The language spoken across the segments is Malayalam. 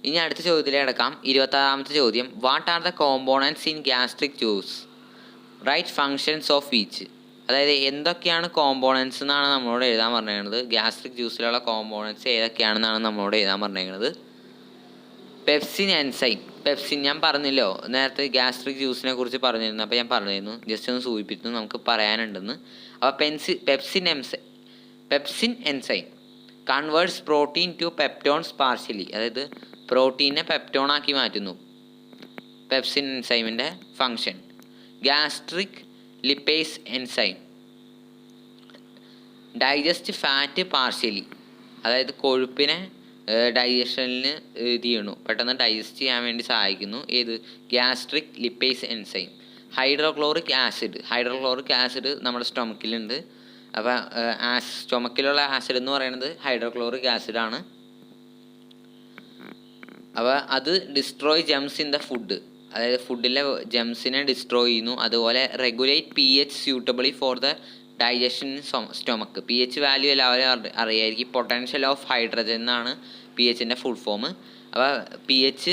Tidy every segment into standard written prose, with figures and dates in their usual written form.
ഇനി അടുത്ത ചോദ്യത്തിലേക്ക് കിടക്കാം. 26ാമത്തെ ചോദ്യം. What are the components in gastric juice? Right functions of each. അതായത് എന്തൊക്കെയാണ് കോമ്പോണൻറ്റ്സ് എന്നാണ് നമ്മളോട് എഴുതാൻ പറഞ്ഞിരിക്കുന്നത്. ഗ്യാസ്ട്രിക് ജ്യൂസിലുള്ള കോമ്പോണൻറ്റ്സ് ഏതൊക്കെയാണെന്നാണ് നമ്മളോട് എഴുതാൻ പറഞ്ഞിരിക്കുന്നത്. Pepsin enzyme. പെപ്സിൻ ഞാൻ പറഞ്ഞല്ലോ നേരത്തെ ഗ്യാസ്ട്രിക് ജ്യൂസിനെ കുറിച്ച് പറഞ്ഞിരുന്നു. അപ്പോൾ ഞാൻ പറഞ്ഞിരുന്നു, ജസ്റ്റ് ഒന്ന് സൂചിപ്പിച്ചു നമുക്ക് പറയാനുണ്ടെന്ന്. അപ്പോൾ pepsin enzyme converts protein to peptones partially. അതായത് പ്രോട്ടീനെ പെപ്റ്റോണാക്കി മാറ്റുന്നു. പെപ്സിൻ എൻസൈമിൻ്റെ function. Gastric lipase enzyme digest fat partially. അതായത് കൊഴുപ്പിനെ ഡൈജഷനിൽ ഇത് ചെയ്യണു, പെട്ടെന്ന് ഡൈജസ്റ്റ് ചെയ്യാൻ വേണ്ടി സഹായിക്കുന്നു. ഏത്? Gastric lipase enzyme. Hydrochloric acid നമ്മുടെ സ്റ്റൊമക്കിലുണ്ട്. അപ്പോൾ സ്റ്റൊമക്കിലുള്ള ആസിഡ് എന്ന് പറയുന്നത് ഹൈഡ്രോക്ലോറിക് ആസിഡാണ്. അപ്പോൾ അത് destroy germs in the food. അതായത് ഫുഡിലെ ജംസിനെ ഡിസ്ട്രോയ് ചെയ്യുന്നു. അതുപോലെ regulate pH suitably for the digestion stomach. pH value എല്ലാവരും അറിയായിരിക്കും. പൊട്ടൻഷ്യൽ ഓഫ് ഹൈഡ്രജൻ എന്നാണ് pHൻ്റെ ഫുൾ ഫോം. അപ്പോൾ pH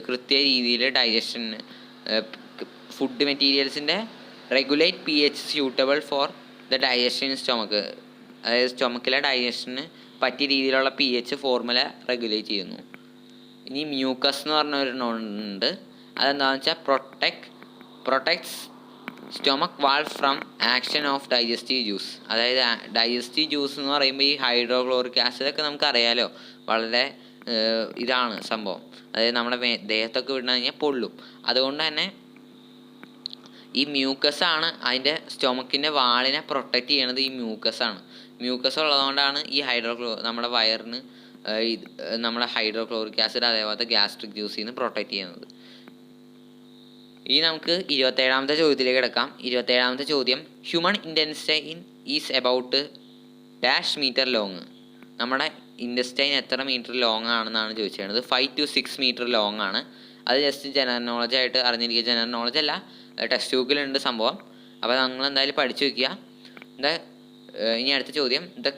കൃത്യ രീതിയിൽ ഡൈജഷന് ഫുഡ് മെറ്റീരിയൽസിൻ്റെ regulate pH suitable for the digestion stomach. അതായത് സ്റ്റൊമക്കിലെ ഡൈജഷന് പറ്റിയ രീതിയിലുള്ള pH ഫോർമുല റെഗുലേറ്റ് ചെയ്യുന്നു. ഇനി മ്യൂക്കസ് എന്ന് പറഞ്ഞ ഒരു നോണുണ്ട്. അതെന്താണെന്ന് വെച്ചാൽ protects stomach wall from action of digestive juice. അതായത് ഡൈജസ്റ്റീവ് ജ്യൂസ് എന്ന് പറയുമ്പോൾ ഈ ഹൈഡ്രോക്ലോറിക് ആസിഡൊക്കെ നമുക്കറിയാലോ, വളരെ ഇതാണ് സംഭവം. അതായത് നമ്മുടെ ദേഹത്തൊക്കെ വിടണം കഴിഞ്ഞാൽ പൊള്ളും. അതുകൊണ്ട് തന്നെ ഈ മ്യൂക്കസാണ് അതിൻ്റെ സ്റ്റൊമക്കിൻ്റെ വാളിനെ പ്രൊട്ടക്റ്റ് ചെയ്യണത്. ഈ മ്യൂക്കസാണ്. മ്യൂക്കസ് ഉള്ളതുകൊണ്ടാണ് ഈ നമ്മുടെ വയറിന് നമ്മുടെ ഹൈഡ്രോക്ലോറിക് ആസിഡ് അതേപോലത്തെ ഗ്യാസ്ട്രിക് ജ്യൂസിൽ നിന്ന് പ്രൊട്ടക്റ്റ് ചെയ്യുന്നത്. ഇനി നമുക്ക് 27ാമത്തെ ചോദ്യത്തിലേക്ക് കിടക്കാം. 27ാമത്തെ ചോദ്യം. Human intestine is about dash metre long. നമ്മുടെ ഇൻറ്റെസ്റ്റൈൻ എത്ര മീറ്റർ ലോങ് ആണെന്നാണ് ചോദിച്ചിരുന്നത്. 5 to 6 മീറ്റർ ലോങ് ആണ്. അത് ജസ്റ്റ് ജനറൽ നോളജ് ആയിട്ട് അറിഞ്ഞിരിക്കുക. ജനറൽ നോളജ് അല്ല, ടെക്സ്റ്റ് ബുക്കിലുണ്ട് സംഭവം. അപ്പോൾ നിങ്ങൾ എന്തായാലും പഠിച്ചു വയ്ക്കുക. ഇനി അടുത്ത ചോദ്യം. The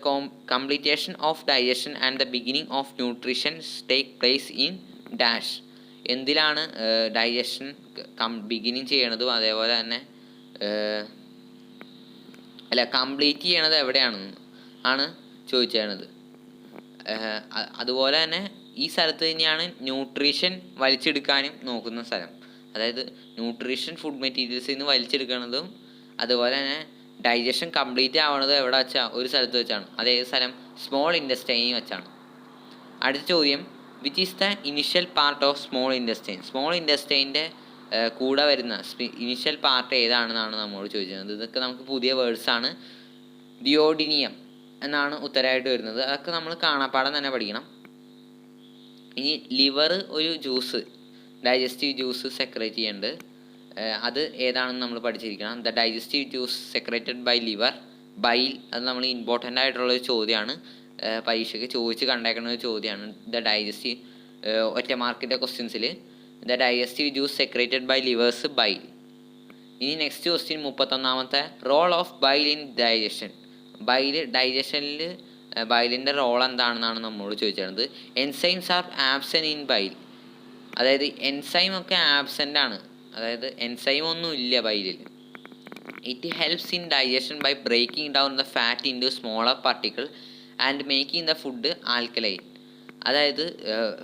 completion of digestion and the beginning of nutrition take place in dash. എന്തിലാണ് ഡൈജഷൻ ബിഗിനിങ് ചെയ്യണതും അതേപോലെ തന്നെ കംപ്ലീറ്റ് ചെയ്യണത് എവിടെയാണെന്ന് ആണ് ചോദിച്ചത്. അതുപോലെ തന്നെ ഈ സ്ഥലത്ത് തന്നെയാണ് ന്യൂട്രീഷൻ വലിച്ചെടുക്കാനും നോക്കുന്ന സ്ഥലം. അതായത് ന്യൂട്രീഷൻ ഫുഡ് മെറ്റീരിയൽസിൽ നിന്ന് വലിച്ചെടുക്കുന്നതും അതുപോലെ തന്നെ ഡൈജഷൻ കംപ്ലീറ്റ് ആവണത് എവിടെ വെച്ചാൽ ഒരു സ്ഥലത്ത് വെച്ചാണ്. അതേത് സ്ഥലം? സ്മോൾ ഇൻറ്റെസ്റ്റൈനിൽ വെച്ചാണ്. അടുത്ത ചോദ്യം. Which is the initial part of small intestine? Small ഇൻറ്റെസ്റ്റൈൻ്റെ കൂടെ വരുന്ന ഇനിഷ്യൽ പാർട്ട് ഏതാണെന്നാണ് നമ്മോട് ചോദിച്ചത്. ഇതൊക്കെ നമുക്ക് പുതിയ വേർഡ്സാണ്. ഡിയോഡിനിയം എന്നാണ് ഉത്തരമായിട്ട് വരുന്നത്. അതൊക്കെ നമ്മൾ കാണാപ്പാടം തന്നെ പഠിക്കണം. ഇനി ലിവർ ഒരു ജ്യൂസ്, ഡൈജസ്റ്റീവ് ജ്യൂസ് സെക്രേറ്റ് ചെയ്യുന്നുണ്ട്. അത് ഏതാണെന്ന് നമ്മൾ പഠിച്ചിരിക്കണം. The digestive juice secreted by liver, bile. അത് നമ്മൾ ഇമ്പോർട്ടൻ്റ് ആയിട്ടുള്ളൊരു ചോദ്യമാണ്. പരീക്ഷയ്ക്ക് ചോദിച്ച് കണ്ടേക്കുന്ന ഒരു ചോദ്യമാണ്. ദ ഡൈജസ്റ്റീവ് ഒറ്റ മാർക്കിൻ്റെ ക്വസ്റ്റ്യൻസിൽ the digestive juice secreted by livers, bile. ഇനി നെക്സ്റ്റ് ക്വസ്റ്റ്യൻ 31ാമത്തെ. Role of bile in digestion. ഡൈജഷനിൽ ബൈലിൻ്റെ റോൾ എന്താണെന്നാണ് നമ്മളോട് ചോദിച്ചിരുന്നത്. Enzymes are absent in bile. അതായത് എൻസൈം ഒക്കെ ആബ്സെൻ്റ് ആണ്. അതായത് എൻസൈം ഒന്നും ഇല്ല ബൈലിൽ. It helps in digestion by breaking down the fat into smaller particle and making the food alkaline. അതായത്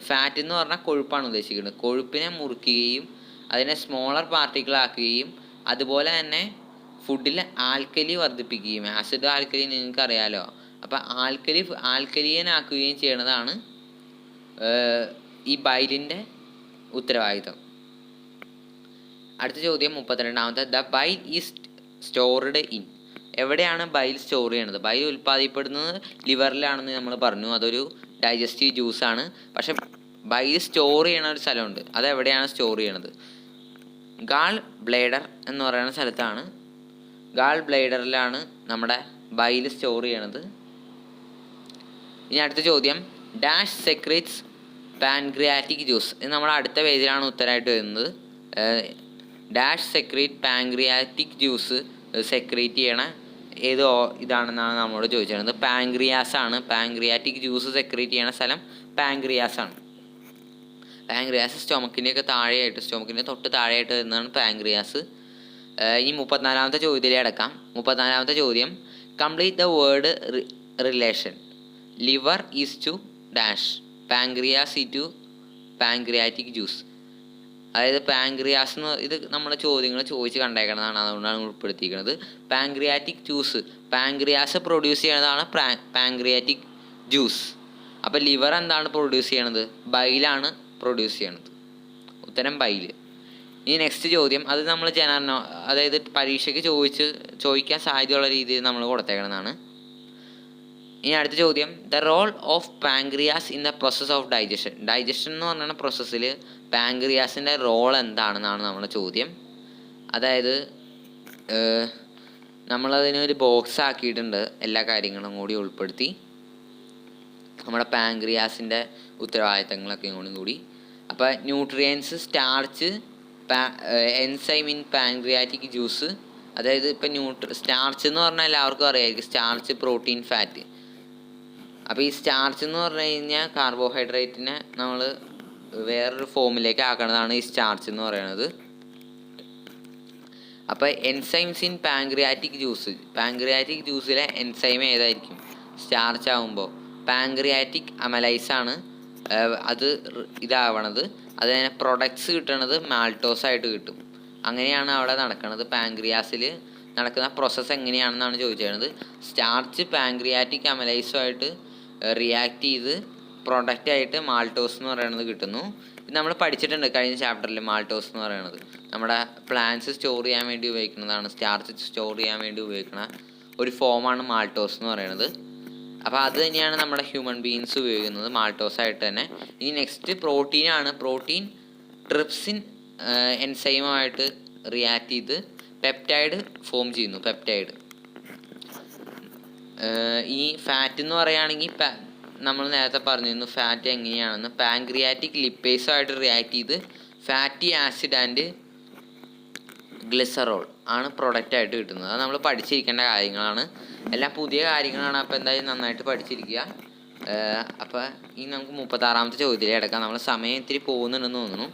ഫാറ്റ് എന്ന് പറഞ്ഞാൽ കൊഴുപ്പാണ് ഉദ്ദേശിക്കുന്നത്. കൊഴുപ്പിനെ മുറിക്കുകയും അതിനെ സ്മോളർ പാർട്ടിക്കിൾ ആക്കുകയും അതുപോലെ തന്നെ ഫുഡിൽ ആൽക്കലി വർദ്ധിപ്പിക്കുകയും. ആസിഡ് ആൽക്കലി നിങ്ങൾക്ക് അറിയാലോ. അപ്പോൾ ആൽക്കലിയനാക്കുകയും ചെയ്യണതാണ് ഈ ബൈലിൻ്റെ ഉത്തരവാദിത്തം. അടുത്ത ചോദ്യം 32ാമത്തെ. The bile is stored in. എവിടെയാണ് ബൈൽ സ്റ്റോർ ചെയ്യണത്? ബൈൽ ഉൽപ്പാദിപ്പിക്കപ്പെടുന്നത് ലിവറിലാണെന്ന് നമ്മൾ പറഞ്ഞു. അതൊരു ഡൈജസ്റ്റീവ് ജ്യൂസാണ്. പക്ഷെ ബൈൽ സ്റ്റോർ ചെയ്യണ ഒരു സ്ഥലമുണ്ട്. അതെവിടെയാണ് സ്റ്റോർ ചെയ്യണത്? ഗാൾ ബ്ലേഡർ എന്ന് പറയുന്ന സ്ഥലത്താണ്. ഗാൾ ബ്ലേഡറിലാണ് നമ്മുടെ ബൈൽ സ്റ്റോർ ചെയ്യണത്. ഇനി അടുത്ത ചോദ്യം. Dash secretes pancreatic juice. ഇത് നമ്മുടെ അടുത്ത പേജിലാണ് ഉത്തരമായിട്ട് വരുന്നത്. Dash secrete pancreatic juice secrete ചെയ്യണ ഏതോ ഇതാണെന്നാണ് നമ്മളോട് ചോദിച്ചിരുന്നത്. പാൻക്രിയാസ് ആണ്. പാൻക്രിയാറ്റിക് ജ്യൂസ് സെക്രേറ്റ് ചെയ്യണ സ്ഥലം പാൻക്രിയാസ് ആണ്. പാങ്ക്രിയാസ് സ്റ്റൊമക്കിൻ്റെയൊക്കെ താഴെയായിട്ട്, സ്റ്റൊമക്കിൻ്റെ തൊട്ട് താഴെയായിട്ട് വരുന്നതാണ് പാങ്ക്രിയാസ്. ഇനി 34ാമത്തെ ചോദ്യത്തിലേ അടക്കാം. 34ാമത്തെ ചോദ്യം, complete the word relation. Liver is to dash, pancreas is to pancreatic juice. അതായത് പാങ്ക്രിയാസ് എന്ന്, ഇത് നമ്മുടെ ചോദ്യങ്ങൾ ചോദിച്ച് കണ്ടേക്കുന്നതാണ്, അതുകൊണ്ടാണ് ഉൾപ്പെടുത്തിയിരിക്കുന്നത്. പാങ്ക്രിയാറ്റിക് ജ്യൂസ്, പാങ്ക്രിയാസ് പ്രൊഡ്യൂസ് ചെയ്യണതാണ് പാങ്ക്രിയാറ്റിക് ജ്യൂസ്. അപ്പോൾ ലിവർ എന്താണ് പ്രൊഡ്യൂസ് ചെയ്യണത്? ബൈലാണ് പ്രൊഡ്യൂസ് ചെയ്യണത്. ഉത്തരം ബൈല്. ഇനി നെക്സ്റ്റ് ചോദ്യം, അത് നമ്മൾ അതായത് പരീക്ഷയ്ക്ക് ചോദിക്കാൻ സാധ്യതയുള്ള രീതിയിൽ നമ്മൾ കൊടുത്തേക്കുന്നതാണ്. ഇനി അടുത്ത ചോദ്യം, the role of pancreas in the process of digestion. Digestion എന്ന് പറഞ്ഞ പ്രോസസ്സിൽ പാങ്ക്രിയാസിൻ്റെ റോൾ എന്താണെന്നാണ് നമ്മുടെ ചോദ്യം. അതായത് നമ്മളതിനൊരു ബോക്സ് ആക്കിയിട്ടുണ്ട്, എല്ലാ കാര്യങ്ങളും കൂടി ഉൾപ്പെടുത്തി നമ്മുടെ പാങ്ക്രിയാസിൻ്റെ ഉത്തരവാദിത്തങ്ങളൊക്കെ കൂടി. അപ്പോൾ nutrients, starch, enzyme in pancreatic juice. അതായത് ഇപ്പം സ്റ്റാർച്ച് എന്ന് പറഞ്ഞാൽ എല്ലാവർക്കും അറിയാമായിരിക്കും, സ്റ്റാർച്ച്, പ്രോട്ടീൻ, ഫാറ്റ്. അപ്പോൾ ഈ സ്റ്റാർച്ച് എന്ന് പറഞ്ഞു കഴിഞ്ഞാൽ കാർബോഹൈഡ്രേറ്റിനെ നമ്മൾ വേറൊരു ഫോമിലേക്ക് ആക്കുന്നതാണ് ഈ സ്റ്റാർച്ച് എന്ന് പറയുന്നത്. അപ്പോൾ enzymes in pancreatic juice, pancreatic ജ്യൂസിലെ എൻസൈം ഏതായിരിക്കും? സ്റ്റാർച്ച് ആകുമ്പോൾ പാങ്ക്രിയാറ്റിക് അമലൈസാണ് അത് ഇതാവണത്. അതിന് പ്രൊഡക്ട്സ് കിട്ടണത് മാൾട്ടോസായിട്ട് കിട്ടും. അങ്ങനെയാണ് അവിടെ നടക്കുന്നത്. പാങ്ക്രിയാസിൽ നടക്കുന്ന പ്രോസസ്സ് എങ്ങനെയാണെന്നാണ് ചോദിച്ചിരുന്നത്. സ്റ്റാർച്ച് പാങ്ക്രിയാറ്റിക് അമലൈസുമായിട്ട് റിയാക്ട് ചെയ്ത് പ്രൊഡക്റ്റായിട്ട് മാൾട്ടോസ് എന്ന് പറയുന്നത് കിട്ടുന്നു. ഇത് നമ്മൾ പഠിച്ചിട്ടുണ്ട് കഴിഞ്ഞ ചാപ്റ്ററിൽ. മാൾട്ടോസ് എന്ന് പറയുന്നത് നമ്മുടെ പ്ലാന്റ്സ് സ്റ്റോർ ചെയ്യാൻ വേണ്ടി ഉപയോഗിക്കുന്നതാണ്. സ്റ്റാർച്ച് സ്റ്റോർ ചെയ്യാൻ വേണ്ടി ഉപയോഗിക്കുന്ന ഒരു ഫോമാണ് മാൾട്ടോസ് എന്ന് പറയുന്നത്. അപ്പോൾ അത് തന്നെയാണ് നമ്മുടെ ഹ്യൂമൻ ബീയിങ്സ് ഉപയോഗിക്കുന്നത്, മാൾട്ടോസായിട്ട് തന്നെ. ഇനി നെക്സ്റ്റ് പ്രോട്ടീനാണ്. പ്രോട്ടീൻ ട്രിപ്സിൻ എൻസൈമുമായിട്ട് റിയാക്ട് ചെയ്ത് പെപ്റ്റൈഡ് ഫോം ചെയ്യുന്നു. പെപ്റ്റൈഡ്. ഈ ഫാറ്റ് എന്ന് പറയുകയാണെങ്കിൽ നമ്മൾ നേരത്തെ പറഞ്ഞിരുന്നു ഫാറ്റ് എങ്ങനെയാണെന്ന്. പാങ്ക്രിയാറ്റിക് ലിപ്പേസുമായിട്ട് റിയാക്ട് ചെയ്ത് ഫാറ്റി ആസിഡ് ആൻഡ് ഗ്ലിസറോൾ ആണ് പ്രൊഡക്റ്റായിട്ട് കിട്ടുന്നത്. അത് നമ്മൾ പഠിച്ചിരിക്കേണ്ട കാര്യങ്ങളാണ്, എല്ലാം പുതിയ കാര്യങ്ങളാണ്. അപ്പോൾ എന്തായാലും നന്നായിട്ട് പഠിച്ചിരിക്കുക. അപ്പോൾ ഇനി നമുക്ക് 36ാമത്തെ ചോദ്യത്തിലേക്ക് കിടക്കാം. നമ്മൾ സമയം ഇത്തിരി പോകുന്നുണ്ടെന്ന് തോന്നുന്നു.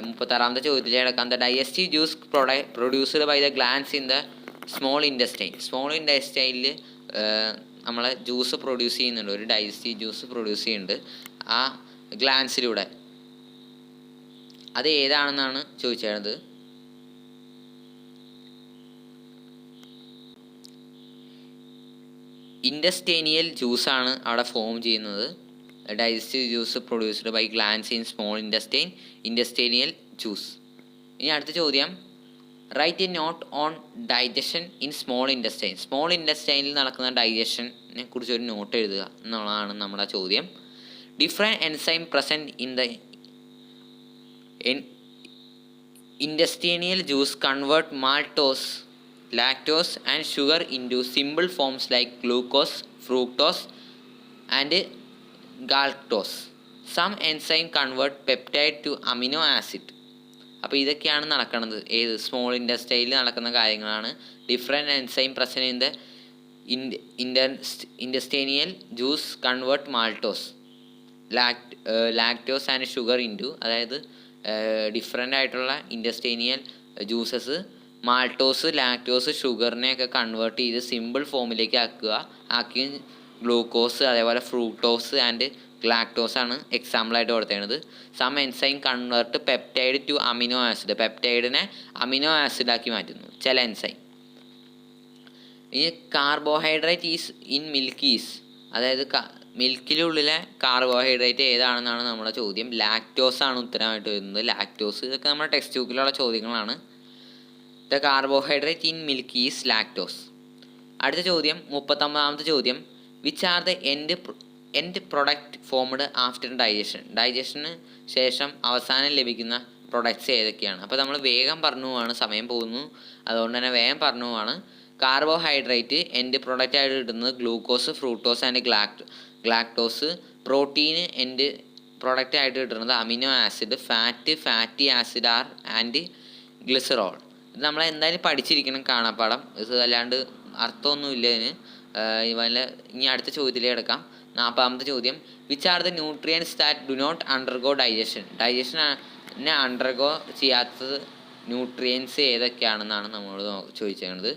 36ാമത്തെ ചോദ്യത്തിലേക്ക് കിടക്കാം. The digestive juice produced by the glands in the small intestine. Small ഇൻറ്റസ്റ്റൈനിൽ നമ്മൾ ജ്യൂസ് പ്രൊഡ്യൂസ് ചെയ്യുന്നുണ്ട്, ഒരു ഡൈജസ്റ്റീവ് ജ്യൂസ് പ്രൊഡ്യൂസ് ചെയ്യുന്നുണ്ട് ആ ഗ്ലാൻസിലൂടെ. അത് ഏതാണെന്നാണ് ചോദിച്ചത്. ഇൻറ്റസ്റ്റൈനിയൽ ജ്യൂസാണ് അവിടെ ഫോം ചെയ്യുന്നത്. Digestive juice produced by glands in small intestine, intestinal juice. ഇനി അടുത്ത ചോദ്യം, write a note on digestion in small intestine. Small ഇൻറ്റസ്റ്റൈനിൽ നടക്കുന്ന ഡൈജഷനെ കുറിച്ച് ഒരു നോട്ട് എഴുതുക എന്നുള്ളതാണ് നമ്മുടെ ചോദ്യം. Different enzyme present in the intestinal juice convert maltose, lactose and sugar into simple forms like glucose, fructose and galactose. Some enzyme convert peptide to amino acid. അപ്പോൾ ഇതൊക്കെയാണ് നടക്കുന്നത് ഏത് സ്മോൾ ഇൻറ്റസ്റ്റൈനിൽ നടക്കുന്ന കാര്യങ്ങളാണ്. Different enzyme present in the intestinal juice convert maltose, lactose and sugar into, അതായത് ഡിഫറെൻ്റ് ആയിട്ടുള്ള ഇൻറ്റസ്റ്റൈനിയൽ ജ്യൂസസ് മാൾട്ടോസ്, ലാക്ടോസ്, ഷുഗറിനെയൊക്കെ കൺവേർട്ട് ചെയ്ത് സിമ്പിൾ ഫോമിലേക്ക് ആക്കി ഗ്ലൂക്കോസ്, അതേപോലെ ഫ്രൂക്ടോസ് ആൻഡ് ഗ്ലാക്ടോസ് ആണ് എക്സാമ്പിളായിട്ട് കൊടുത്തേക്കുന്നത്. Some enzyme convert peptide to amino acid, പെപ്റ്റൈഡിനെ അമിനോ ആസിഡാക്കി മാറ്റുന്നു ചില എൻസൈം. ഇനി carbohydrate is in milk is, അതായത് മിൽക്കിനുള്ളിലെ കാർബോഹൈഡ്രേറ്റ് ഏതാണെന്നാണ് നമ്മുടെ ചോദ്യം. ലാക്ടോസ് ആണ് ഉത്തരമായിട്ട് വരുന്നത്. ലാക്ടോസ്, ഇതൊക്കെ നമ്മുടെ ടെക്സ്റ്റ് ബുക്കിലുള്ള ചോദ്യങ്ങളാണ്. The carbohydrate in milk is lactose. അടുത്ത ചോദ്യം 39ാമത്തെ ചോദ്യം, which are the end product formed after digestion. Digestion ശേഷം അവസാനം ലഭിക്കുന്ന പ്രൊഡക്ട്സ് ഏതൊക്കെയാണ്? അപ്പോൾ നമ്മൾ വേഗം പറഞ്ഞു പോവാണ്, സമയം പോകുന്നു, അതുകൊണ്ട് തന്നെ വേഗം പറഞ്ഞു പോവാണ്. കാർബോഹൈഡ്രേറ്റ് എൻഡ് പ്രൊഡക്റ്റ് ആയിട്ട് കിട്ടുന്നത് ഗ്ലൂക്കോസ്, ഫ്രൂക്ടോസ് ആൻഡ് ഗ്ലാക്ടോസ്. പ്രോട്ടീന് എൻഡ് പ്രൊഡക്റ്റ് ആയിട്ട് കിട്ടുന്നത് amino acid, fatty acid and glycerol. ഇത് നമ്മൾ എന്തായാലും പഠിച്ചിരിക്കണം കാണാപ്പാടം, ഇത് അല്ലാണ്ട് അർത്ഥമൊന്നുമില്ല ഇതിന്. ഇനി അടുത്ത ചോദ്യത്തിലേക്ക് കിടക്കാം. 40ാമത്തെ ചോദ്യം, which are the nutrients that do not undergo ഡൈജഷനെ അണ്ടർഗോ ചെയ്യാത്തത് ന്യൂട്രിയൻസ് ഏതൊക്കെയാണെന്നാണ് നമ്മളോട് ചോദിച്ചത്.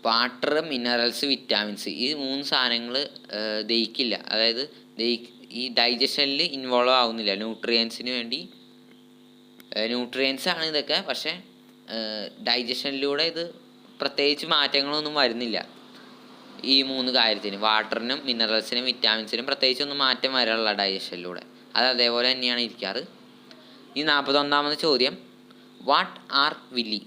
വാട്ടർ, മിനറൽസ്, വിറ്റാമിൻസ്, ഈ 3 സാധനങ്ങൾ ദഹിക്കില്ല, അതായത് ഈ ഡൈജഷനിൽ ഇൻവോൾവ് ആവുന്നില്ല. ന്യൂട്രിയൻസിന് വേണ്ടി ന്യൂട്രിയൻസ് ആണ് ഇതൊക്കെ, പക്ഷേ ഡൈജഷനിലൂടെ ഇത് പ്രത്യേകിച്ച് മാറ്റങ്ങളൊന്നും വരുന്നില്ല. ഈ 3 കാര്യത്തിന്, വാട്ടറിനും മിനറൽസിനും വിറ്റാമിൻസിനും പ്രത്യേകിച്ചൊന്നും മാറ്റം വരാനുള്ള ഡൈജഷനിലൂടെ, അത് അതേപോലെ തന്നെയാണ് ഇരിക്കാറ്. ഈ 41ാമത്തെ ചോദ്യം, what are villi?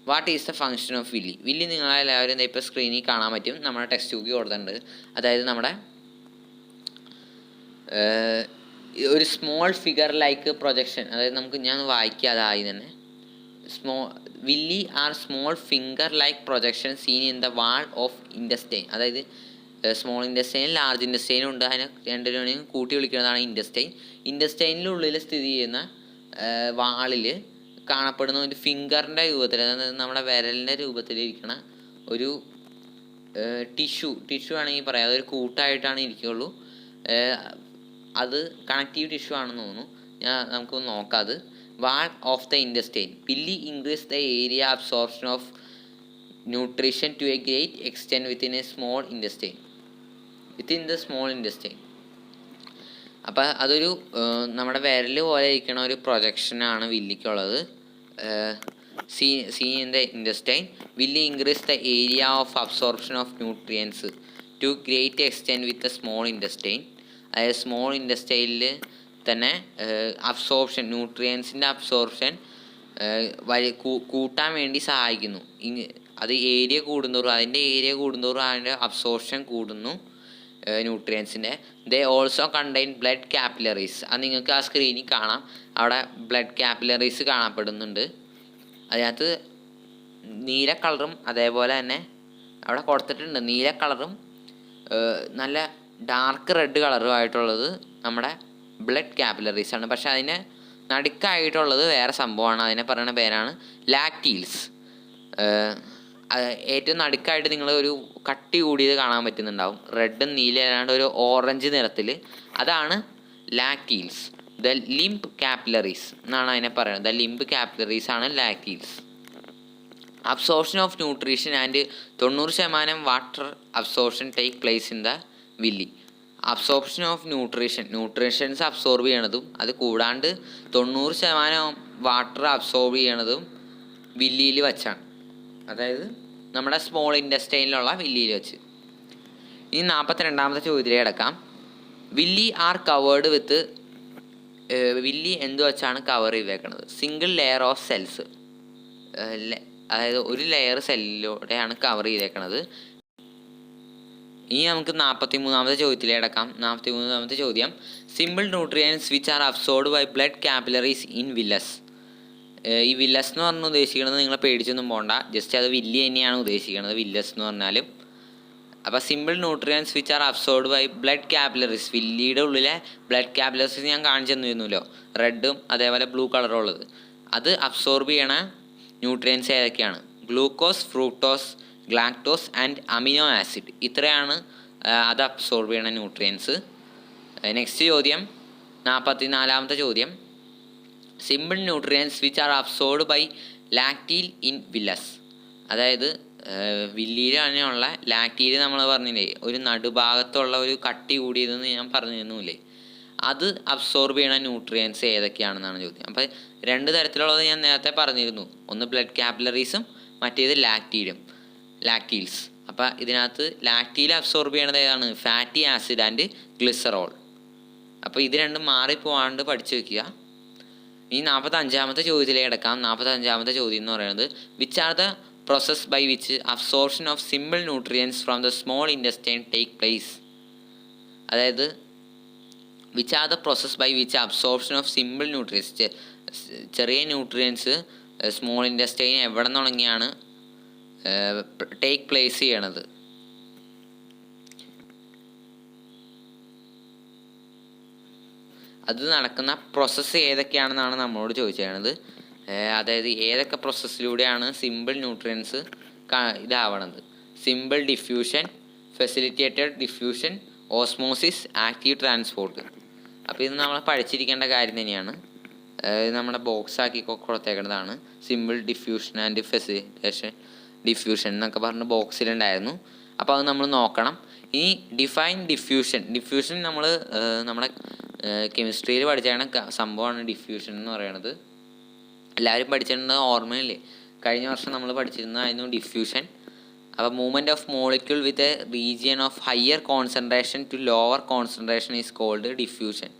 What is the function of villi? Villi നിങ്ങളെല്ലാവരും ഇപ്പോൾ സ്ക്രീനിൽ കാണാൻ പറ്റും, നമ്മുടെ ടെക്സ്റ്റ് ബുക്കിൽ കൊടുത്തിട്ടുണ്ട്. അതായത് നമ്മുടെ ഒരു സ്മോൾ ഫിഗർ ലൈക്ക് പ്രൊജക്ഷൻ, അതായത് ഞാൻ വായിക്കാതായി തന്നെ. Villi are small finger like projection seen in the wall of intestine. അതായത് സ്മോൾ ഇൻഡസ്റ്റൈൻ, ലാർജ് ഇൻഡസ്റ്റൈനും ഉണ്ട്. അതിനെ രണ്ടിനെയും കൂട്ടി വിളിക്കുന്നതാണ് ഇൻഡസ്റ്റൈൻ. ഇൻഡസ്റ്റൈനിനുള്ളിൽ സ്ഥിതി ചെയ്യുന്ന വാളിൽ കാണപ്പെടുന്ന ഒരു ഫിംഗറിൻ്റെ രൂപത്തിൽ, അതായത് നമ്മുടെ വിരലിൻ്റെ രൂപത്തിലിരിക്കണ ഒരു ടിഷ്യൂ ആണെങ്കിൽ പറയാം, അതൊരു കൂട്ടായിട്ടാണ് ഇരിക്കുകയുള്ളൂ. അത് കണക്റ്റീവ് ടിഷ്യൂ ആണെന്ന് തോന്നുന്നു, നമുക്ക് നോക്കാം. അത് wall of the intestine. Villi increase the area absorption of nutrition to a great extent within the small intestine. അപ്പം അതൊരു നമ്മുടെ വിരൽ പോലെ ഇരിക്കണ ഒരു പ്രൊജക്ഷനാണ് വില്ലിക്കുള്ളത്. Seen in the intestine. Villi increase the area of absorption of nutrients to great extent with the small intestine. അതായത് സ്മോൾ ഇൻഡസ്റ്റൈനിൽ തന്നെ ന്യൂട്രിയൻസിൻ്റെ അബ്സോർപ്ഷൻ കൂട്ടാൻ വേണ്ടി സഹായിക്കുന്നു. അതിൻ്റെ ഏരിയ കൂടുന്തോറും അതിൻ്റെ അബ്സോർപ്ഷൻ കൂടുന്നു ന്യൂട്രിയൻസിൻ്റെ. They also contain blood capillaries. അത് നിങ്ങൾക്ക് ആ സ്ക്രീനിൽ കാണാം, അവിടെ ബ്ലഡ് കാപ്പിലറീസ് കാണപ്പെടുന്നുണ്ട്. അതിനകത്ത് നീല കളറും അതേപോലെ തന്നെ അവിടെ കൊടുത്തിട്ടുണ്ട്. നീല കളറും നല്ല ഡാർക്ക് റെഡ് കളറുമായിട്ടുള്ളത് നമ്മുടെ ബ്ലഡ് കാപ്പിലറീസ് ആണ്. പക്ഷെ അതിന് നടുക്കായിട്ടുള്ളത് വേറെ സംഭവമാണ്. അതിനെ പറയുന്ന പേരാണ് ലാക്ടീൽസ്. ഏറ്റവും നടുക്കായിട്ട് നിങ്ങൾ ഒരു കട്ടി കൂടിയത് കാണാൻ പറ്റുന്നുണ്ടാവും, റെഡും നീല അല്ലാണ്ട് ഒരു ഓറഞ്ച് നിറത്തിൽ. അതാണ് ലാക്ടീൽസ്. ദ ലിംബ് കാപ്പിലറീസ് എന്നാണ് അതിനെ പറയുന്നത്. ദ ലിംബ് കാപ്പിലറീസ് ആണ് lacteals. Absorption of nutrition and 90% water absorption take place in the villi. Absorption of nutrients absorb ചെയ്യണതും അത് കൂടാണ്ട് 90% വാട്ടർ അബ്സോർബ് ചെയ്യണതും വില്ലിയിൽ വെച്ചാണ്, അതായത് നമ്മുടെ സ്മോൾ ഇൻഡസ്റ്റൈനിലുള്ള വില്ലിയിൽ വെച്ച്. ഇനി 42ാമത്തെ ചോദ്യത്തിലേക്ക് കിടക്കാം. Villi are covered with, villi എന്ത് വെച്ചാണ് കവർ ചെയ്തേക്കണത്? സിംഗിൾ ലെയർ ഓഫ് സെൽസ്, അതായത് ഒരു ലെയർ സെല്ലിലൂടെയാണ് കവർ ചെയ്തേക്കണത്. ഇനി നമുക്ക് 43ാമത്തെ ചോദ്യത്തിലേക്ക് കിടക്കാം. 43ാമത്തെ ചോദ്യം, simple nutrients which are absorbed by blood capillaries in villus. ഈ വില്ലസ് എന്ന് പറഞ്ഞ് ഉദ്ദേശിക്കുന്നത് നിങ്ങളെ പേടിച്ചൊന്നും പോകണ്ട, ജസ്റ്റ് അത് വില്ലി തന്നെയാണ് ഉദ്ദേശിക്കുന്നത്, വില്ലസ് എന്ന് പറഞ്ഞാലും. അപ്പോൾ simple nutrients which are absorbed by blood capillaries, വില്ലിയുടെ ഉള്ളിലെ ബ്ലഡ് കാപ്പിലറീസ് ഞാൻ കാണിച്ചു തന്നിരുന്നല്ലോ, റെഡും അതേപോലെ ബ്ലൂ കളറും ഉള്ളത്. അത് അബ്സോർബ് ചെയ്യണ ന്യൂട്രിയൻസ് ഏതൊക്കെയാണ്? Glucose, fructose, galactose and amino acid. ഇത്രയാണ് അത് അബ്സോർബ് ചെയ്യണ ന്യൂട്രിയൻസ്. നെക്സ്റ്റ് ചോദ്യം, 44ാമത്തെ ചോദ്യം, simple nutrients which are absorbed by lacteal in villus. അതായത് വില്ലിയിൽ തന്നെയുള്ള ലാക്ടീൽ നമ്മൾ പറഞ്ഞില്ലേ, ഒരു നടുഭാഗത്തുള്ള ഒരു കട്ടി കൂടിയതെന്ന് ഞാൻ പറഞ്ഞിരുന്നില്ലേ, അത് അബ്സോർബ് ചെയ്യണ ന്യൂട്രിയൻസ് ഏതൊക്കെയാണെന്നാണ് ചോദ്യം. അപ്പോൾ 2 തരത്തിലുള്ളത് ഞാൻ നേരത്തെ പറഞ്ഞിരുന്നു, ഒന്ന് ബ്ലഡ് കാപ്പിലറീസും മറ്റേത് ലാക്ടീൽസ്. അപ്പോൾ ഇതിനകത്ത് ലാക്ടീൽ അബ്സോർബ് ചെയ്യണത് ഏതാണ്? Fatty acid and glycerol. അപ്പോൾ ഇത് രണ്ടും മാറിപ്പോവാണ്ട് പഠിച്ചു വെക്കുക. ഈ 45ാമത്തെ ചോദ്യത്തിലേക്ക് കിടക്കാം. 45ാമത്തെ ചോദ്യം എന്ന് പറയുന്നത്, which are the process by which absorption of simple nutrients from the small intestine take place. അതായത് which are the process by which absorption of simple nutrients, ചെറിയ ന്യൂട്രിയൻസ് സ്മോൾ ഇൻഡസ്റ്റൈൻ എവിടെ നിന്നുണങ്ങിയാണ് ടേക്ക് പ്ലേസ് ചെയ്യണത്? അത് നടക്കുന്ന പ്രോസസ്സ് ഏതൊക്കെയാണെന്നാണ് നമ്മളോട് ചോദിച്ചത്. അതായത് ഏതൊക്കെ പ്രോസസ്സിലൂടെയാണ് സിമ്പിൾ ന്യൂട്രിയൻസ് ഇതാവണത്? Simple diffusion, facilitated diffusion, osmosis, active transport. അപ്പോൾ ഇത് നമ്മൾ പഠിച്ചിരിക്കേണ്ട കാര്യം തന്നെയാണ്. നമ്മുടെ ബോക്സ് ആക്കി കൊടുത്തേക്കുന്നതാണ്. Simple diffusion and facilitation diffusion എന്നൊക്കെ പറഞ്ഞ് ബോക്സിലുണ്ടായിരുന്നു. അപ്പോൾ അത് നമ്മൾ നോക്കണം. ഇനി ഡിഫൈൻ ഡിഫ്യൂഷൻ നമ്മൾ നമ്മുടെ കെമിസ്ട്രിയിൽ പഠിച്ചാണ് സംഭവമാണ് ഡിഫ്യൂഷൻ എന്ന് പറയുന്നത്. എല്ലാവരും പഠിച്ചിട്ടുണ്ട്, ഓർമ്മയില്ലേ? കഴിഞ്ഞ വർഷം നമ്മൾ പഠിച്ചിരുന്നതായിരുന്നു ഡിഫ്യൂഷൻ. അപ്പോൾ movement of molecule with a region of higher concentration to lower concentration is called diffusion.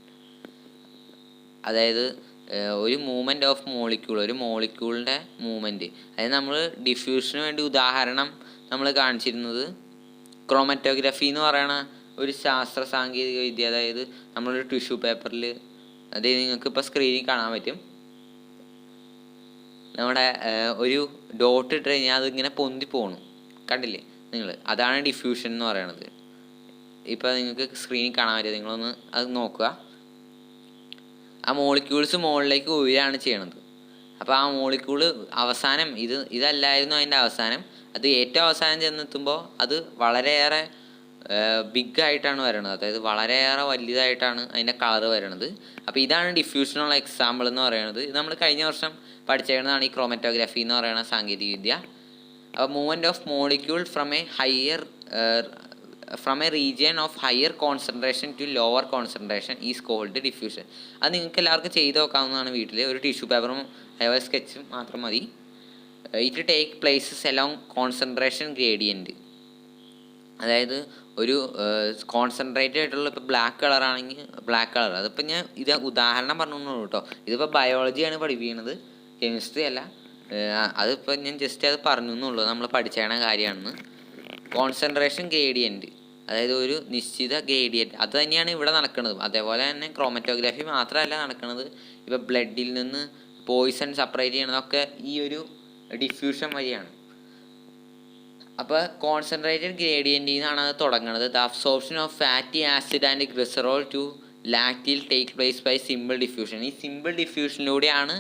അതായത് ഒരു മൂവ്മെൻറ്റ് ഓഫ് മോളിക്യൂൾ, ഒരു മോളിക്യൂളിൻ്റെ മൂവ്മെൻറ്റ്. അതായത് നമ്മൾ ഡിഫ്യൂഷന് വേണ്ടി ഉദാഹരണം നമ്മൾ കാണിച്ചിരുന്നത് ക്രോമറ്റോഗ്രഫി എന്ന് പറയുന്ന ഒരു ശാസ്ത്ര സാങ്കേതിക വിദ്യ. അതായത് നമ്മളൊരു ടിഷ്യൂ പേപ്പറിൽ, അതായത് നിങ്ങൾക്ക് ഇപ്പോൾ സ്ക്രീനിൽ കാണാൻ പറ്റും, നമ്മുടെ ഒരു ഡോട്ട് ഇട്ട് കഴിഞ്ഞാൽ അതിങ്ങനെ പൊന്തി പോകണം, കണ്ടില്ലേ നിങ്ങൾ? അതാണ് ഡിഫ്യൂഷൻ എന്ന് പറയുന്നത്. ഇപ്പോൾ നിങ്ങൾക്ക് സ്ക്രീനിൽ കാണാൻ പറ്റും, നിങ്ങളൊന്ന് അത് നോക്കുക. ആ മോളിക്യൂൾസ് മുകളിലേക്ക് ഉയരാണ് ചെയ്യണത്. അപ്പോൾ ആ മോളിക്യൂള് അവസാനം ഇതല്ലായിരുന്നു അതിൻ്റെ അവസാനം. അത് ഏറ്റവും അവസാനം ചെന്നെത്തുമ്പോൾ അത് വളരെയേറെ ബിഗായിട്ടാണ് വരണത്. അതായത് വളരെയേറെ വലുതായിട്ടാണ് അതിൻ്റെ കളറ് വരണത്. അപ്പോൾ ഇതാണ് ഡിഫ്യൂഷനുള്ള എക്സാമ്പിൾ എന്ന് പറയുന്നത്. ഇത് നമ്മൾ കഴിഞ്ഞ വർഷം പഠിച്ചേക്കുന്നതാണ് ഈ ക്രോമറ്റോഗ്രാഫി എന്ന് പറയുന്ന സാങ്കേതിക വിദ്യ. അപ്പോൾ movement of molecule from a region of higher concentration to lower concentration is called diffusion. അത് നിങ്ങൾക്ക് എല്ലാവർക്കും ചെയ്ത് നോക്കാവുന്നതാണ് വീട്ടിൽ. ഒരു ടിഷ്യൂ പേപ്പറും അതേപോലെ സ്കെച്ചും മാത്രം മതി. It take places along concentration gradient. അതായത് ഒരു കോൺസെൻട്രേറ്റഡ് ആയിട്ടുള്ള, ഇപ്പോൾ ബ്ലാക്ക് കളറാണെങ്കിൽ ബ്ലാക്ക് കളർ, അതിപ്പോൾ ഞാൻ ഇത് ഉദാഹരണം പറഞ്ഞോളൂ കേട്ടോ. ഇതിപ്പോൾ ബയോളജിയാണ് പഠിപ്പിക്കുന്നത്, കെമിസ്ട്രി അല്ല. അതിപ്പോൾ ഞാൻ ജസ്റ്റ് അത് പറഞ്ഞു എന്നുള്ളൂ, നമ്മൾ പഠിച്ചേണ കാര്യമാണെന്ന്. കോൺസെൻട്രേഷൻ ഗ്രേഡിയൻറ്റ്, അതായത് ഒരു നിശ്ചിത ഗ്രേഡിയൻറ്റ്, അത് തന്നെയാണ് ഇവിടെ നടക്കുന്നത്. അതേപോലെ തന്നെ ക്രോമറ്റോഗ്രാഫി മാത്രമല്ല നടക്കുന്നത്. ഇപ്പോൾ ബ്ലഡിൽ നിന്ന് പോയിസൺ സെപ്പറേറ്റ് ചെയ്യണതൊക്കെ ഈ ഒരു ഡിഫ്യൂഷൻ വഴിയാണ്. അപ്പോൾ കോൺസെൻട്രേറ്റഡ് ഗ്രേഡിയൻറ്റിൽ നിന്നാണ് അത് തുടങ്ങുന്നത്. The absorption of fatty acid and glycerol to lacteal take place by simple diffusion. ഈ സിമ്പിൾ ഡിഫ്യൂഷനിലൂടെയാണ്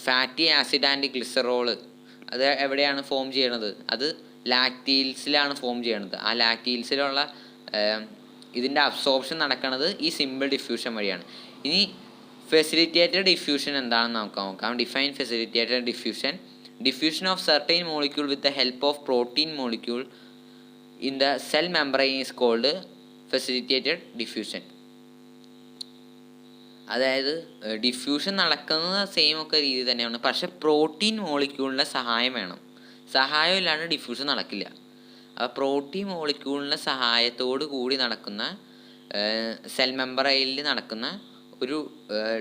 ഫാറ്റി ആസിഡ് ആൻഡ് ഗ്ലിസറോള് അത് എവിടെയാണ് ഫോം ചെയ്യണത്? അത് ലാക്റ്റീൽസിലാണ് ഫോം ചെയ്യണത്. ആ ലാക്റ്റീൽസിലുള്ള ഇതിൻ്റെ അബ്സോർപ്ഷൻ നടക്കുന്നത് ഈ സിമ്പിൾ ഡിഫ്യൂഷൻ വഴിയാണ്. ഇനി ഫെസിലിറ്റേറ്റഡ് ഡിഫ്യൂഷൻ എന്താണെന്ന് നമുക്ക് നോക്കാം. Define facilitated diffusion. Diffusion of certain molecule with the help of protein molecule in the cell membrane is called facilitated diffusion. അതായത് ഡിഫ്യൂഷൻ നടക്കുന്നത് സെയിം ഒക്കെ രീതി തന്നെയാണ്, പക്ഷെ പ്രോട്ടീൻ മോളിക്യൂളിൻ്റെ സഹായം വേണം. സഹായം ഇല്ലാണ്ട് ഡിഫ്യൂഷൻ നടക്കില്ല. അപ്പോൾ പ്രോട്ടീൻ മോളിക്യൂളിൻ്റെ സഹായത്തോടു കൂടി നടക്കുന്ന സെൽ മെമ്പറൈനിൽ നടക്കുന്ന ഒരു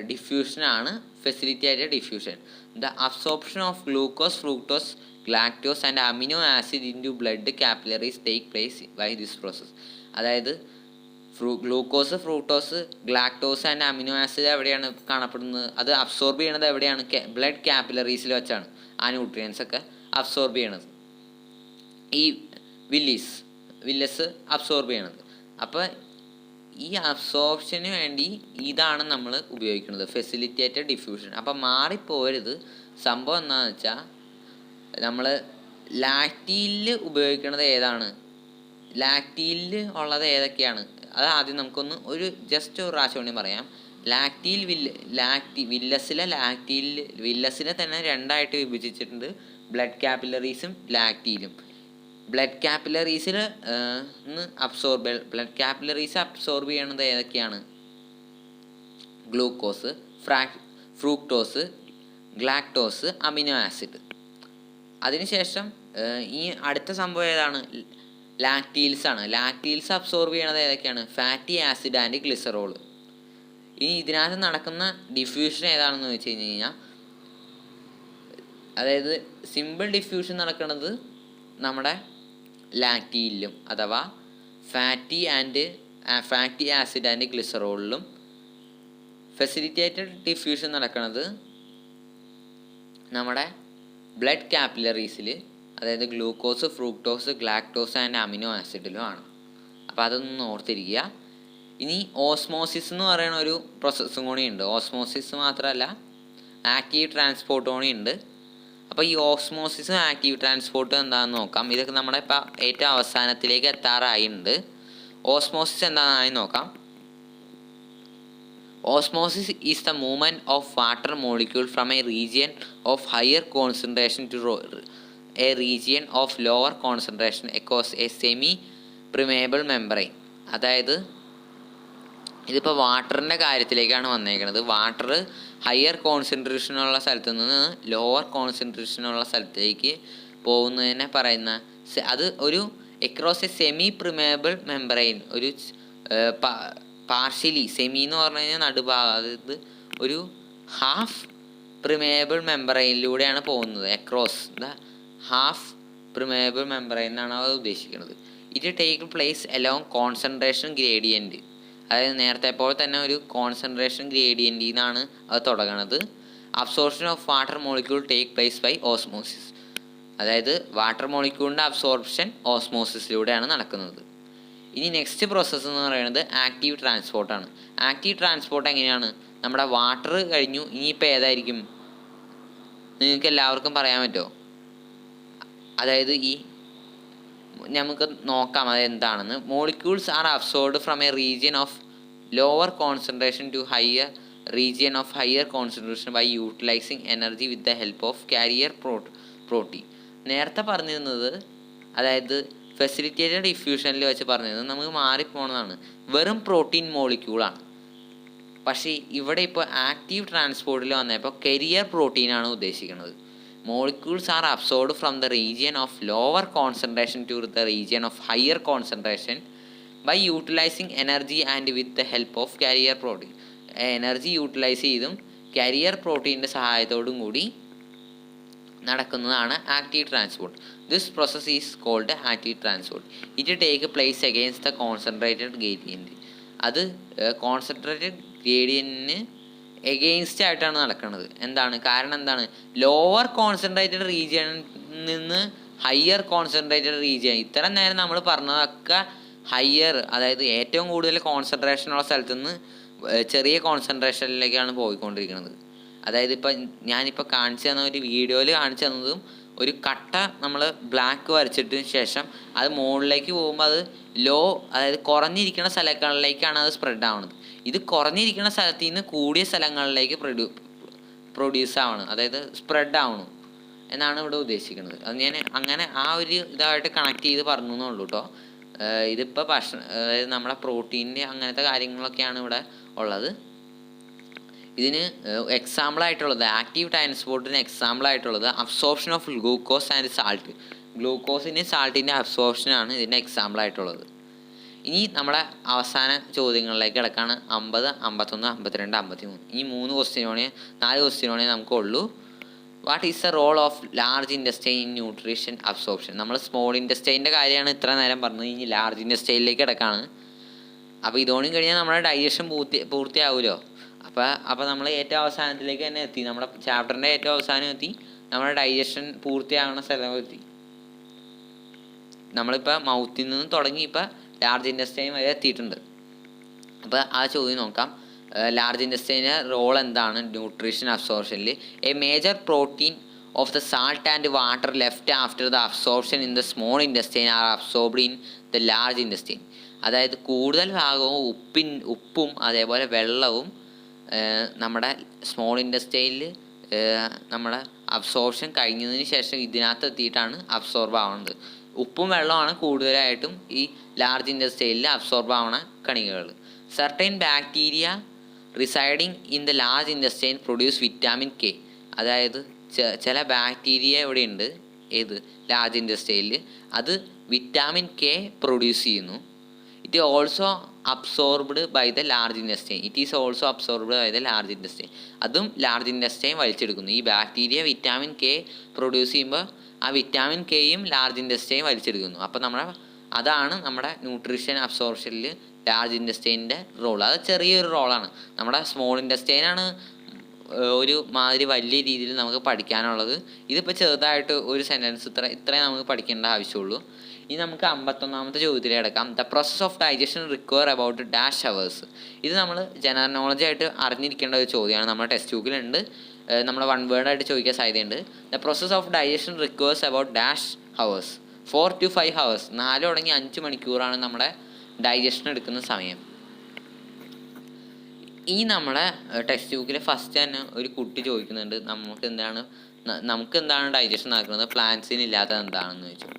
ഡിഫ്യൂഷനാണ് facilitated diffusion. The absorption of glucose, fructose, lactose and amino acid into blood capillaries take place by this process. അതായത് glucose, fructose, galactose and amino acid എവിടെയാണ് കാണപ്പെടുന്നത്? അത് അബ്സോർബ് ചെയ്യണത് എവിടെയാണ്? ബ്ലഡ് കാപ്പിലറീസിൽ വെച്ചാണ് ആ ന്യൂട്രിയൻസ് ഒക്കെ അബ്സോർബ് ചെയ്യണത്. ഈ വില്ലസ് അബ്സോർബ് ചെയ്യണത്. അപ്പോൾ ഈ അബ്സോർപ്ഷന് വേണ്ടി ഇതാണ് നമ്മൾ ഉപയോഗിക്കുന്നത്, ഫെസിലിറ്റേറ്റഡ് ഡിഫ്യൂഷൻ. അപ്പം മാറിപ്പോരുത്. സംഭവം എന്താണെന്ന് വെച്ചാൽ നമ്മൾ ലാക്റ്റീലിൽ ഉപയോഗിക്കുന്നത് ഏതാണ്? ലാക്റ്റീലിൽ ഉള്ളത് ഏതൊക്കെയാണ്? അത് ആദ്യം നമുക്കൊന്ന് ജസ്റ്റ് ഒരു പ്രാവശ്യം വേണ്ടി പറയാം. വില്ലസിനെ തന്നെ രണ്ടായിട്ട് വിഭജിച്ചിട്ടുണ്ട്, ബ്ലഡ് കാപ്പിലറീസും ലാക്റ്റീലും. ബ്ലഡ് കാപ്പിലറീസിൽ ബ്ലഡ് കാപ്പിലറീസ് അബ്സോർബ് ചെയ്യണത് ഏതൊക്കെയാണ്? Glucose, fructose, galactose, amino acid. അതിനുശേഷം ഈ അടുത്ത സംഭവം ഏതാണ്? ലാക്റ്റീൽസ് ആണ്. ലാക്റ്റീൽസ് അബ്സോർബ് ചെയ്യണത് ഏതൊക്കെയാണ്? Fatty acid and glycerol. ഇനി ഇതിനകത്ത് നടക്കുന്ന ഡിഫ്യൂഷൻ ഏതാണെന്ന് വെച്ച് കഴിഞ്ഞ് കഴിഞ്ഞാൽ, അതായത് സിമ്പിൾ ഡിഫ്യൂഷൻ നടക്കുന്നത് നമ്മുടെ ലാക്റ്റീലിലും അഥവാ ഫാറ്റി ആസിഡ് ആൻഡ് ഗ്ലിസറോളിലും. ഫെസിലിറ്റേറ്റഡ് ഡിഫ്യൂഷൻ നടക്കുന്നത് നമ്മുടെ ബ്ലഡ് കാപ്പിലറീസിൽ, അതായത് glucose, fructose, galactose and amino ആസിഡിലുമാണ്. അപ്പോൾ അതൊന്ന് ഓർത്തിരിക്കുക. ഇനി ഓസ്മോസിസ് എന്ന് പറയുന്ന ഒരു പ്രോസസ്സും കൂടി ഉണ്ട്. ഓസ്മോസിസ് മാത്രമല്ല, ആക്റ്റീവ് ട്രാൻസ്പോർട്ട് കൂടി ഉണ്ട്. അപ്പോൾ ഈ ഓസ്മോസിസും ആക്റ്റീവ് ട്രാൻസ്പോർട്ടും എന്താണെന്ന് നോക്കാം. ഇതൊക്കെ നമ്മുടെ ഇപ്പോൾ ഏറ്റവും അവസാനത്തിലേക്ക് എത്താറായിട്ടുണ്ട്. ഓസ്മോസിസ് എന്താണെന്നായി നോക്കാം. Osmosis is the movement of water molecule from a region of higher concentration to a region of lower concentration across a semi permeable membrane. അതായത് ഇതിപ്പോൾ വാട്ടറിൻ്റെ കാര്യത്തിലേക്കാണ് വന്നേക്കുന്നത്. വാട്ടർ ഹയർ കോൺസെൻട്രേഷനുള്ള സ്ഥലത്ത് നിന്ന് ലോവർ കോൺസെൻട്രേഷനുള്ള സ്ഥലത്തേക്ക് പോകുന്നതിനെ പറയുന്ന അത് ഒരു across A semi permeable membrane, ഒരു പാർഷ്യലി, സെമി എന്ന് പറഞ്ഞു കഴിഞ്ഞാൽ നടുഭാഗം, അതായത് ഒരു ഹാഫ് പ്രിമേബിൾ മെമ്പറൈനിലൂടെയാണ് പോകുന്നത്. എക്രോസ് ദ ഹാഫ് പ്രിമേബിൾ മെമ്പറൈൻ എന്നാണ് അത് ഉദ്ദേശിക്കുന്നത്. It take place along concentration gradient. അതായത് നേരത്തെ പോലെ തന്നെ ഒരു കോൺസെൻട്രേഷൻ ഗ്രേഡിയൻറ്റിൽ നിന്നാണ് അത് തുടങ്ങുന്നത്. Absorption of water molecule take place by osmosis. അതായത് വാട്ടർ മോളിക്യൂളിൻ്റെ അബ്സോർപ്ഷൻ ഓസ്മോസിസിലൂടെയാണ് നടക്കുന്നത്. ഇനി നെക്സ്റ്റ് പ്രോസസ്സ് എന്ന് പറയുന്നത് ആക്റ്റീവ് ട്രാൻസ്പോർട്ടാണ്. ആക്റ്റീവ് ട്രാൻസ്പോർട്ട് എങ്ങനെയാണ്? നമ്മുടെ വാട്ടർ കഴിഞ്ഞു, ഇനിയിപ്പോൾ ഏതായിരിക്കും നിങ്ങൾക്ക് എല്ലാവർക്കും പറയാൻ പറ്റുമോ? അതായത് നമുക്ക് നോക്കാം അതെന്താണെന്ന്. Molecules are absorbed from a region of lower concentration to higher region of higher concentration by utilising energy with the help of carrier protein. നേരത്തെ പറഞ്ഞിരുന്നത്, അതായത് ഫെസിലിറ്റേറ്റഡ് ഡിഫ്യൂഷനിൽ വെച്ച് പറഞ്ഞിരുന്നത് നമുക്ക് മാറിപ്പോണതാണ്, വെറും പ്രോട്ടീൻ മോളിക്യൂളാണ്. പക്ഷേ ഇവിടെ ഇപ്പോൾ ആക്റ്റീവ് ട്രാൻസ്പോർട്ടിൽ വന്നപ്പോൾ കരിയർ പ്രോട്ടീനാണ് ഉദ്ദേശിക്കുന്നത്. Molecules are absorbed from the region of lower concentration to the region of higher concentration by utilizing energy and with the help of carrier protein. Energy utilise ചെയ്തും കാരിയർ പ്രോട്ടീൻ്റെ സഹായത്തോടും കൂടി നടക്കുന്നതാണ് active transport. This process is called active transport. It take place against the concentrated gradient. അത് കോൺസെൻട്രേറ്റഡ് ഗ്രേഡിയൻറ്റിന് എഗെയിൻസ്റ്റ് ആയിട്ടാണ് നടക്കുന്നത്. എന്താണ് കാരണം? എന്താണ്? ലോവർ കോൺസെൻട്രേറ്റഡ് റീജിയനിൽ നിന്ന് ഹയർ കോൺസെൻട്രേറ്റഡ് റീജിയൻ. ഇത്ര നേരം നമ്മൾ പറഞ്ഞതൊക്കെ ഹയർ, അതായത് ഏറ്റവും കൂടുതൽ കോൺസെൻട്രേഷനുള്ള സ്ഥലത്തു നിന്ന് ചെറിയ കോൺസെൻട്രേഷനിലേക്കാണ് പോയിക്കൊണ്ടിരിക്കുന്നത്. അതായത് ഞാനിപ്പോൾ കാണിച്ചു തന്ന ഒരു വീഡിയോയിൽ കാണിച്ചു തന്നതും ഒരു കട്ട നമ്മൾ ബ്ലാക്ക് വരച്ചിട്ടതിന് ശേഷം അത് മുകളിലേക്ക് പോകുമ്പോൾ അത് അതായത് കുറഞ്ഞിരിക്കുന്ന സ്ഥലങ്ങളിലേക്കാണ് അത് സ്പ്രെഡ് ആവുന്നത്. ഇത് കുറഞ്ഞിരിക്കുന്ന സ്ഥലത്തു നിന്ന് കൂടിയ സ്ഥലങ്ങളിലേക്ക് പ്രൊഡ്യൂസ് ആവണം, അതായത് സ്പ്രെഡ് ആവണം എന്നാണ് ഇവിടെ ഉദ്ദേശിക്കുന്നത്. അത് ഞാൻ അങ്ങനെ ആ ഒരു ഇതായിട്ട് കണക്ട് ചെയ്ത് പറഞ്ഞു എന്നുള്ളൂ കേട്ടോ. ഇതിപ്പോൾ അതായത് നമ്മുടെ പ്രോട്ടീൻ്റെ അങ്ങനത്തെ കാര്യങ്ങളൊക്കെയാണ് ഇവിടെ ഉള്ളത്. ഇതിന് എക്സാമ്പിളായിട്ടുള്ളത്, ആക്റ്റീവ് ട്രാൻസ്പോർട്ടിന് എക്സാമ്പിളായിട്ടുള്ളത് absorption of glucose and salt. ഗ്ലൂക്കോസിൻ്റെ സാൾട്ടിൻ്റെ അബ്സോർപ്ഷനാണ് ഇതിൻ്റെ എക്സാമ്പിളായിട്ടുള്ളത്. ഇനി നമ്മുടെ അവസാന ചോദ്യങ്ങളിലേക്ക് കിടക്കാണ്. 50, 51, 52, 53. ഈ 4 ക്വസ്റ്റ്യനോടെ നമുക്കുള്ളൂ. What is the role of large intestine in nutrition absorption? നമ്മൾ സ്മോൾ ഇൻഡസ്റ്റൈൻ്റെ കാര്യമാണ് ഇത്ര നേരം പറഞ്ഞത്. ഇനി ലാർജ് ഇൻഡസ്റ്റൈനിലേക്ക് കിടക്കാണ്. അപ്പോൾ ഇതോടും കഴിഞ്ഞാൽ നമ്മുടെ ഡൈജഷൻ പൂർത്തിയാവുമല്ലോ. അപ്പോൾ നമ്മൾ ഏറ്റവും അവസാനത്തിലേക്ക് തന്നെ എത്തി. നമ്മുടെ ചാപ്റ്ററിൻ്റെ ഏറ്റവും അവസാനം എത്തി. നമ്മുടെ ഡൈജഷൻ പൂർത്തിയാകുന്ന സ്ഥലം എത്തി. നമ്മളിപ്പോൾ മൗത്തിൽ നിന്ന് തുടങ്ങി ഇപ്പോൾ ലാർജ് ഇൻഡസ്റ്റൈൻ വരെ എത്തിയിട്ടുണ്ട്. അപ്പോൾ ആ ചോദ്യം നോക്കാം. ലാർജ് ഇൻഡസ്റ്റൈൻ്റെ റോൾ എന്താണ് ന്യൂട്രീഷൻ അബ്സോർപ്ഷനിൽ? A major protein of the salt and water left after the absorption in the small intestine are absorbed in the large intestine. അതായത് കൂടുതൽ ഭാഗവും ഉപ്പും അതേപോലെ വെള്ളവും നമ്മുടെ സ്മോൾ ഇൻഡസ്റ്റൈനിൽ നമ്മുടെ അബ്സോർപ്ഷൻ കഴിഞ്ഞതിന് ശേഷം ഇതിനകത്ത് എത്തിയിട്ടാണ് അബ്സോർബ് ആവുന്നത്. ഉപ്പും വെള്ളമാണ് കൂടുതലായിട്ടും ഈ ലാർജ് ഇൻഡസ്റ്റൈനിൽ അബ്സോർബ് ആവുന്ന കണികകൾ. Certain bacteria residing in the large intestine produce vitamin K. അതായത് ചില ബാക്ടീരിയ ഇവിടെയുണ്ട് ലാർജ് ഇൻഡസ്റ്റൈനിൽ, അത് വിറ്റാമിൻ കെ പ്രൊഡ്യൂസ് ചെയ്യുന്നു. It also absorbed by the large intestine. അതും ലാർജ് ഇൻഡസ്റ്റൈൻ വലിച്ചെടുക്കുന്നു. ഈ ബാക്ടീരിയ വിറ്റാമിൻ കെ പ്രൊഡ്യൂസ് ചെയ്യുമ്പോൾ ആ വിറ്റാമിൻ കെയും ലാർജ് ഇൻഡസ്റ്റൈൻ വലിച്ചെടുക്കുന്നു. അപ്പോൾ അതാണ് നമ്മുടെ ന്യൂട്രീഷൻ അബ്സോർപ്ഷനിൽ ലാർജ് ഇൻഡസ്റ്റൈനിൻ്റെ റോൾ. അത് ചെറിയൊരു റോളാണ്. നമ്മുടെ സ്മോൾ ഇൻഡസ്റ്റൈനാണ് ഒരു മാതിരി വലിയ രീതിയിൽ നമുക്ക് പഠിക്കാനുള്ളത്. ഇതിപ്പോൾ ചെറുതായിട്ട് ഒരു സെൻറ്റൻസ് ഇത്രയും നമുക്ക് പഠിക്കേണ്ട ആവശ്യമുള്ളൂ. ഇനി നമുക്ക് 51ാമത്തെ ചോദ്യത്തിലേക്ക് കിടക്കാം. The process of digestion require about dash hours. ഇത് നമ്മൾ ജനറൽ നോളജ് ആയിട്ട് അറിഞ്ഞിരിക്കേണ്ട ഒരു ചോദ്യമാണ്. നമ്മുടെ ടെക്സ്റ്റ് ബുക്കിലുണ്ട്. നമ്മൾ വൺ വേർഡായിട്ട് ചോദിക്കാൻ സാധ്യതയുണ്ട്. The process of digestion requires about dash hours 4 to 5 hours. 4 തുടങ്ങി 5 മണിക്കൂറാണ് നമ്മുടെ ഡൈജഷൻ എടുക്കുന്ന സമയം. ഈ നമ്മുടെ ടെക്സ്റ്റ് ബുക്കിൽ ഫസ്റ്റ് തന്നെ ഒരു കുട്ടി ചോദിക്കുന്നുണ്ട് നമുക്ക് എന്താണ് ഡൈജഷൻ നടക്കുന്നത്, പ്ലാന്റ്സിന് ഇല്ലാത്തത് എന്താണെന്ന് ചോദിച്ചു.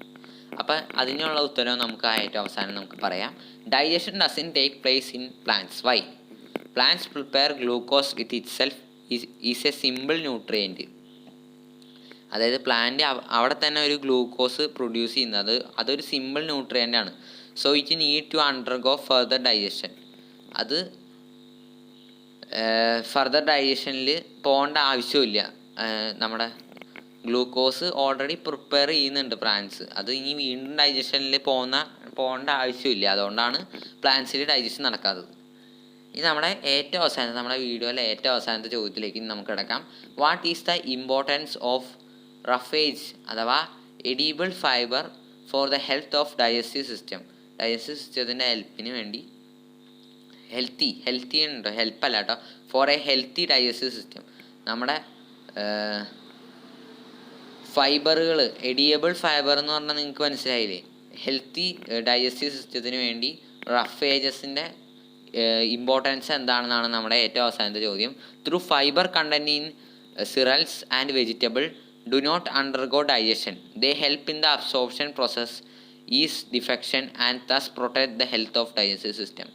അപ്പം അതിനുള്ള ഉത്തരവ് നമുക്ക് ഏറ്റവും അവസാനം നമുക്ക് പറയാം. Digestion doesn't take place in plants. Why? Plants prepare glucose with itself is a simple nutrient. അതായത് പ്ലാന്റ് അവിടെ തന്നെ ഒരു ഗ്ലൂക്കോസ് പ്രൊഡ്യൂസ് ചെയ്യുന്നത് അതൊരു സിമ്പിൾ ന്യൂട്രിയൻ്റ് ആണ്. So it need to undergo further digestion. അത് ഫർദർ ഡൈജഷനിൽ പോകേണ്ട ആവശ്യമില്ല. നമ്മുടെ ഗ്ലൂക്കോസ് ഓൾറെഡി പ്രിപ്പയർ ചെയ്യുന്നുണ്ട് പ്ലാന്റ്സ്. അത് ഇനി വീണ്ടും ഡൈജഷനിൽ പോകേണ്ട ആവശ്യമില്ല. അതുകൊണ്ടാണ് പ്ലാന്റ്സിൽ ഡൈജഷൻ നടക്കാത്തത്. ഇത് നമ്മുടെ ഏറ്റവും അവസാനം നമ്മുടെ വീഡിയോയിലെ ഏറ്റവും അവസാനത്തെ ചോദ്യത്തിലേക്ക് നമുക്ക് കിടക്കാം. What is the importance of roughage അഥവാ edible fibre for the health of digestive system? Digestive സിസ്റ്റത്തിൻ്റെ ഹെൽപ്പിന് വേണ്ടി ഹെൽത്തി ഉണ്ടോ, ഹെൽപ്പല്ല കേട്ടോ, for a healthy digestive system. നമ്മുടെ ഫൈബറുകൾ, എഡിയബിൾ ഫൈബർ എന്ന് പറഞ്ഞാൽ നിങ്ങൾക്ക് മനസ്സിലായില്ലേ? ഹെൽത്തി ഡൈജസ്റ്റീവ് സിസ്റ്റത്തിന് വേണ്ടി റഫേജസിൻ്റെ ഇമ്പോർട്ടൻസ് എന്താണെന്നാണ് നമ്മുടെ ഏറ്റവും അവസാനത്തെ ചോദ്യം. Through fibre content in cereals and vegetable do not undergo digestion. They help in the absorption process ease defecation and thus protect the health of digestive system.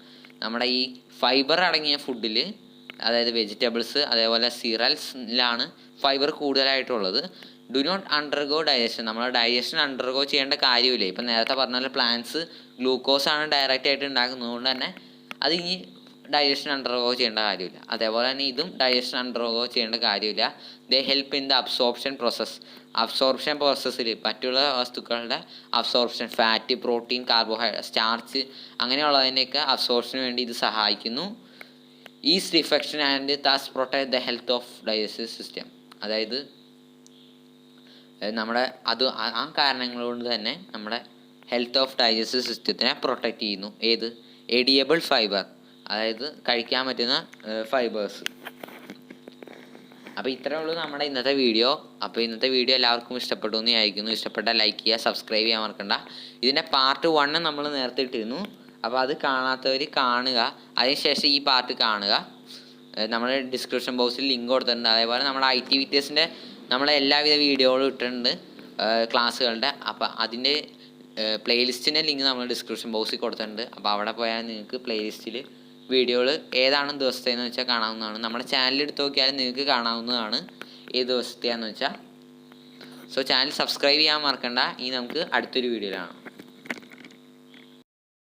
നമ്മുടെ ഈ ഫൈബർ അടങ്ങിയ ഫുഡിൽ, അതായത് വെജിറ്റബിൾസ് അതേപോലെ സിറൽസിലാണ് ഫൈബർ കൂടുതലായിട്ടുള്ളത്. Do not undergo digestion. നമ്മൾ ഡൈജഷൻ അണ്ടർഗോ ചെയ്യേണ്ട കാര്യമില്ല. ഇപ്പം നേരത്തെ പറഞ്ഞ പ്ലാന്റ്സ് ഗ്ലൂക്കോസാണ് ഡയറക്റ്റ് ആയിട്ട് ഉണ്ടാക്കുന്നത്. അതുകൊണ്ട് തന്നെ അത് ഇനി ഡൈജഷൻ അണ്ടർഗോ ചെയ്യേണ്ട കാര്യമില്ല. അതേപോലെ തന്നെ ഇതും ഡൈജഷൻ അണ്ടർഗോ ചെയ്യേണ്ട കാര്യമില്ല. They help in the absorption process. Absorption പ്രോസസ്സിൽ മറ്റുള്ള വസ്തുക്കളുടെ absorption, fat, protein, carbohydrate, starch അങ്ങനെയുള്ളതിൻ്റെയൊക്കെ അബ്സോർപ്ഷന് വേണ്ടി ഇത് സഹായിക്കുന്നു. Ease defecation and thus protect the health of digestive system. അതായത് നമ്മുടെ ആ കാരണങ്ങൾ കൊണ്ട് തന്നെ നമ്മുടെ ഹെൽത്ത് ഓഫ് ഡൈജസ്റ്റീവ് സിസ്റ്റത്തിനെ പ്രൊട്ടക്റ്റ് ചെയ്യുന്നു. ഏത്? എഡിയബിൾ ഫൈബർ, അതായത് കഴിക്കാൻ പറ്റുന്ന ഫൈബേഴ്സ്. അപ്പോൾ ഇത്രയേ ഉള്ളൂ നമ്മുടെ ഇന്നത്തെ വീഡിയോ. അപ്പോൾ ഇന്നത്തെ വീഡിയോ എല്ലാവർക്കും ഇഷ്ടപ്പെട്ടു എന്ന് വിചാരിക്കുന്നു. ഇഷ്ടപ്പെട്ടാൽ ലൈക്ക് ചെയ്യുക, സബ്സ്ക്രൈബ് ചെയ്യാൻ മറക്കണ്ട. ഇതിൻ്റെ പാർട്ട് 1 നമ്മൾ നേരത്തെ ഇട്ടിരുന്നു. അപ്പോൾ അത് കാണാത്തവർ കാണുക, അതിനുശേഷം ഈ പാർട്ട് കാണുക. നമ്മൾ ഡിസ്ക്രിപ്ഷൻ ബോക്സിൽ ലിങ്ക് കൊടുത്തിട്ടുണ്ട്. അതേപോലെ നമ്മുടെ ITVTSൻ്റെ നമ്മളെ എല്ലാവിധ വീഡിയോകളും ഇട്ടിട്ടുണ്ട് ക്ലാസ്സുകളുടെ. അപ്പോൾ അതിൻ്റെ പ്ലേലിസ്റ്റിൻ്റെ ലിങ്ക് നമ്മൾ ഡിസ്ക്രിപ്ഷൻ ബോക്സിൽ കൊടുത്തിട്ടുണ്ട്. അപ്പോൾ അവിടെ പോയാൽ നിങ്ങൾക്ക് പ്ലേലിസ്റ്റിൽ വീഡിയോകൾ ഏതാണ് ദിവസത്തേന്ന് വെച്ചാൽ കാണാവുന്നതാണ്. നമ്മുടെ ചാനൽ എടുത്ത് നോക്കിയാലും നിങ്ങൾക്ക് കാണാവുന്നതാണ് ഏത് ദിവസത്തെയാണെന്ന് വെച്ചാൽ. സോ ചാനൽ സബ്സ്ക്രൈബ് ചെയ്യാൻ മറക്കണ്ട. ഇനി നമുക്ക് അടുത്തൊരു വീഡിയോയിലാണ്.